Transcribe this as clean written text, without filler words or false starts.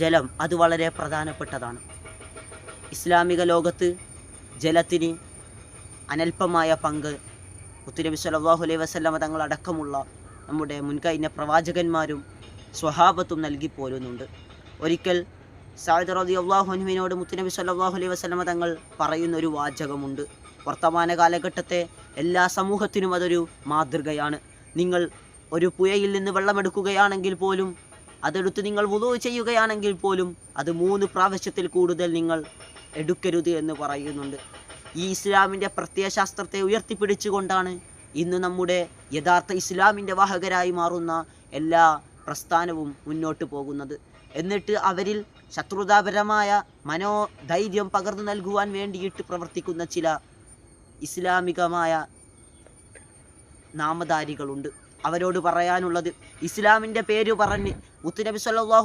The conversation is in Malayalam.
ജലം അത് വളരെ പ്രധാനപ്പെട്ടതാണ്. ഇസ്ലാമിക ലോകത്ത് ജലത്തിന് അനൽപമായ പങ്ക് മുത്തുനബി സല്ലല്ലാഹു അലൈഹി വസല്ലമ തങ്ങളടക്കമുള്ള നമ്മുടെ മുൻകഴിഞ്ഞ പ്രവാചകന്മാരും സ്വഹാബത്തും നൽകി പോരുന്നുണ്ട്. ഒരിക്കൽ സഅദ് റളിയല്ലാഹു അൻഹുവിനോട് മുത്തുനബി സല്ലല്ലാഹു അലൈഹി വസല്ലമ തങ്ങൾ പറയുന്നൊരു വാചകമുണ്ട്. വർത്തമാന കാലഘട്ടത്തെ എല്ലാ സമൂഹത്തിനും അതൊരു മാതൃകയാണ്. നിങ്ങൾ ഒരു പുഴയിൽ നിന്ന് വെള്ളമെടുക്കുകയാണെങ്കിൽ പോലും, അതെടുത്ത് നിങ്ങൾ വുളൂ ചെയ്യുകയാണെങ്കിൽ പോലും അത് 3 പ്രാവശ്യത്തിൽ കൂടുതൽ നിങ്ങൾ എടുക്കരുത് എന്ന് പറയുന്നുണ്ട്. ഈ ഇസ്ലാമിൻ്റെ പ്രത്യയശാസ്ത്രത്തെ ഉയർത്തിപ്പിടിച്ചുകൊണ്ടാണ് ഇന്ന് നമ്മുടെ യഥാർത്ഥ ഇസ്ലാമിൻ്റെ വാഹകരായി മാറുന്ന എല്ലാ പ്രസ്ഥാനവും മുന്നോട്ട് പോകുന്നത്. എന്നിട്ട് അവരിൽ ശത്രുതാപരമായ മനോധൈര്യം പകർന്നു നൽകുവാൻ വേണ്ടിയിട്ട് പ്രവർത്തിക്കുന്ന ചില ഇസ്ലാമികമായ നാമധാരികളുണ്ട്. അവരോട് പറയാനുള്ളത്, ഇസ്ലാമിൻ്റെ പേര് പറഞ്ഞ് മുത്തുനബി സല്ലല്ലാഹു